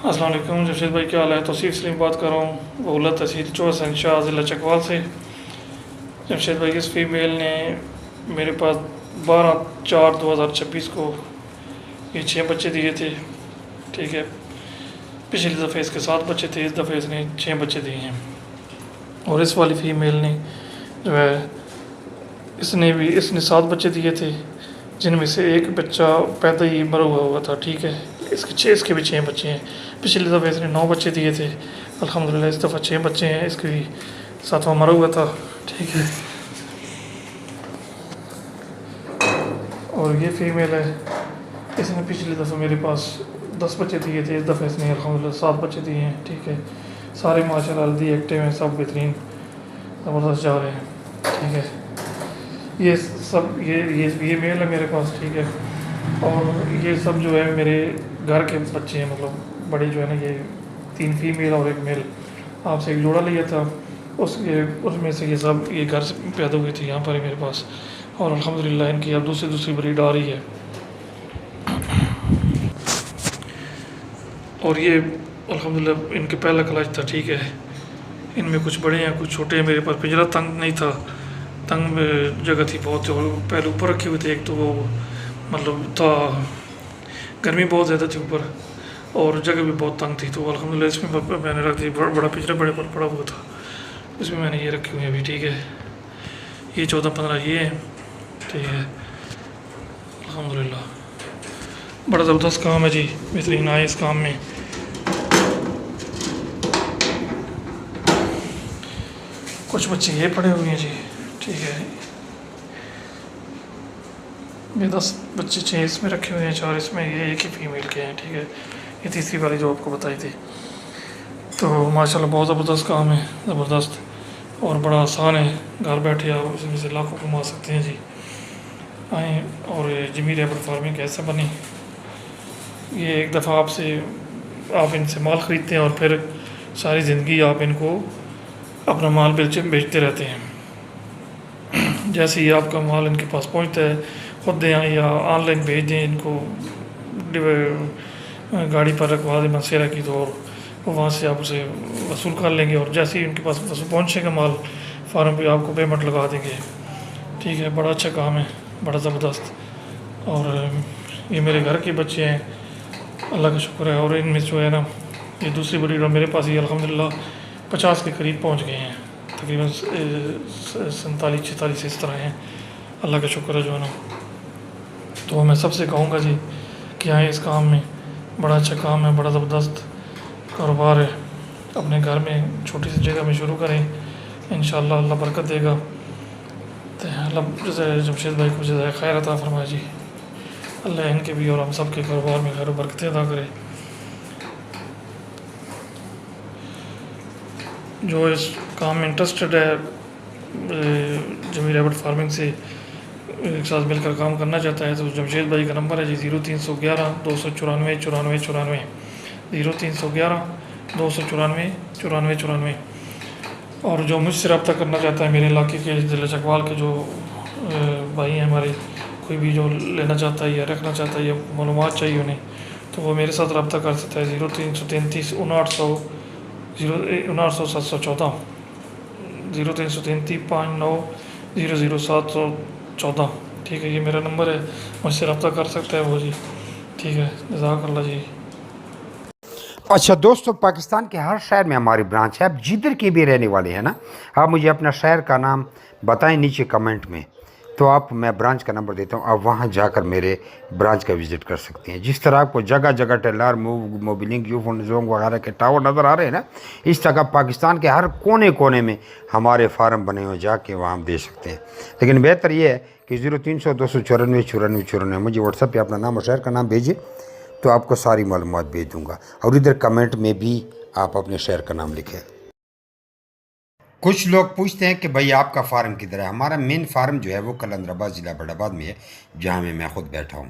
السلام علیکم جمشید بھائی، کیا حال ہے؟ توصیف سلیم بات کر رہا ہوں، بغلہ تحصیل چوہسن شاہ ضلع چکوال سے۔ جمشید بھائی، اس فیمیل نے میرے پاس 12/4/2026 کو یہ 6 بچے دیے تھے، ٹھیک ہے۔ پچھلی دفعہ اس کے 7 بچے تھے، اس دفعہ اس نے 6 بچے دیے ہیں۔ اور اس والی فیمیل نے جو ہے اس نے 7 بچے دیے تھے، جن میں سے ایک بچہ پیدا ہی مرا ہوا تھا، ٹھیک ہے۔ اس کے بھی 6 بچے ہیں۔ پچھلی دفعہ اس نے 9 بچے دیے تھے، الحمدللہ اس دفعہ 6 بچے ہیں، اس کے بھی 7واں مرا ہوا تھا، ٹھیک ہے۔ اور یہ فیمیل ہے، اس نے پچھلی دفعہ میرے پاس 10 بچے دیے تھے، اس دفعہ اس نے الحمدللہ 7 بچے دیے ہیں، ٹھیک ہے۔ سارے ماشاء اللہ ایکٹیو ہیں، سب بہترین زبردست جا رہے ہیں، ٹھیک ہے۔ یہ سب یہ میل ہے میرے پاس، ٹھیک ہے۔ اور یہ سب جو ہے میرے گھر کے بچے ہیں، مطلب بڑے جو ہے نا، یہ 3 فیمیل اور 1 میل۔ آپ سے ایک جوڑا لیا تھا، اس میں سے یہ سب یہ گھر سے پیدا ہوئے تھے یہاں پر ہی میرے پاس، اور الحمدللہ ان کی اب دوسری بریڈ آ رہی ہے۔ اور یہ الحمدللہ ان کے پہلا کلچ تھا، ٹھیک ہے۔ ان میں کچھ بڑے ہیں، کچھ چھوٹے ہیں۔ میرے پاس پنجرہ تنگ نہیں تھا، تنگ جگہ تھی بہت، پہلے اوپر رکھے ہوئے تھے ایک، تو وہ مطلب تھا، گرمی بہت زیادہ تھی اوپر، اور جگہ بھی بہت تنگ تھی، تو الحمدللہ اس میں میں نے رکھ دی، بڑا پنجرہ بڑے پر پڑا ہوا تھا، اس میں نے یہ رکھی ہوئی ہیں ابھی، ٹھیک ہے۔ یہ 14-15 یہ ہیں، ٹھیک ہے۔ الحمدللہ بڑا زبردست کام ہے جی، بہترین آئے اس کام میں۔ کچھ بچے یہ پڑے ہوئے ہیں جی، ٹھیک ہے۔ یہ 10 بچے 6 اس میں رکھے ہوئے ہیں، 4 اس میں، یہ ایک ہی فیمیل کے ہیں، ٹھیک ہے۔ یہ تیسری والی جو آپ کو بتائی تھی، تو ماشاءاللہ بہت زبردست کام ہے، زبردست، اور بڑا آسان ہے، گھر بیٹھے آپ اس میں سے لاکھوں کما سکتے ہیں جی۔ آئیں، اور جمی ریبٹ فارمنگ کیسے بنی؟ یہ ایک دفعہ آپ ان سے مال خریدتے ہیں، اور پھر ساری زندگی آپ ان کو اپنا مال بیچتے رہتے ہیں۔ جیسے ہی آپ کا مال ان کے پاس پہنچتا ہے، خود دیں یا آن لائن بھیج دیں ان کو، گاڑی پر رکھوا دیں منسیرہ کی، تو وہ وہاں سے آپ اسے وصول کر لیں گے، اور جیسے ہی ان کے پاس پہنچے گا مال فارم پہ، آپ کو پیمنٹ لگا دیں گے، ٹھیک ہے۔ بڑا اچھا کام ہے، بڑا زبردست۔ اور یہ میرے گھر کے بچے ہیں، اللہ کا شکر ہے۔ اور ان میں جو ہے نا، یہ دوسری بڑی میرے پاس یہ الحمدللہ 50 کے قریب پہنچ گئے ہیں، تقریباً 47-46 اس طرح ہیں، اللہ کا شکر ہے جو ہے نا۔ تو میں سب سے کہوں گا جی کہ آئیں اس کام میں، بڑا اچھا کام ہے، بڑا زبردست کاروبار ہے۔ اپنے گھر میں چھوٹی سی جگہ میں شروع کریں، انشاءاللہ اللہ برکت دے گا۔ تو اللہ جمشید بھائی کو جزائے خیر عطا فرمائے جی، اللہ ان کے بھی اور ہم سب کے کاروبار میں خیر و برکتیں عطا کرے۔ جو اس کام میں انٹرسٹڈ ہے، جمی ریبٹ فارمنگ سے ایک ساتھ مل کر کام کرنا چاہتا ہے، تو جمشید بھائی کا نمبر ہے جی 0311-294-9494، 0311-294-9494۔ اور جو مجھ سے رابطہ کرنا چاہتا ہے، میرے علاقے کے ضلع چکوال کے جو بھائی ہیں ہمارے، کوئی بھی جو لینا چاہتا ہے یا رکھنا چاہتا ہے یا معلومات چاہیے انہیں، تو وہ میرے ساتھ رابطہ کر سکتا ہے 0333-5900-714، 0333-5900-714، ٹھیک ہے۔ یہ میرا نمبر ہے، مجھ سے رابطہ کر سکتا ہے وہ جی، ٹھیک ہے۔ جزاک اللہ جی۔ اچھا دوستو، پاکستان کے ہر شہر میں ہماری برانچ ہے، آپ جدھر کے بھی رہنے والے ہیں نا، آپ مجھے اپنا شہر کا نام بتائیں نیچے کمنٹ میں، تو میں برانچ کا نمبر دیتا ہوں، آپ وہاں جا کر میرے برانچ کا وزٹ کر سکتے ہیں۔ جس طرح آپ کو جگہ جگہ ٹیلر موبلنگ یوفون زونگ وغیرہ کے ٹاور نظر آ رہے ہیں نا، اس طرح پاکستان کے ہر کونے کونے میں ہمارے فارم بنے ہوئے، جا کے وہاں ہم دے سکتے ہیں۔ لیکن بہتر یہ ہے کہ 0300-294-9494 مجھے واٹس ایپ پہ اپنا نام اور شہر کا نام بھیجیے، تو آپ کو ساری معلومات بھیج دوں گا، اور ادھر کمنٹ میں بھی آپ اپنے شہر کا نام لکھیں۔ کچھ لوگ پوچھتے ہیں کہ بھائی آپ کا فارم کدھر ہے؟ ہمارا مین فارم جو ہے وہ قلندر آباد ضلع بڑھ آباد میں ہے، جہاں میں خود بیٹھا ہوں۔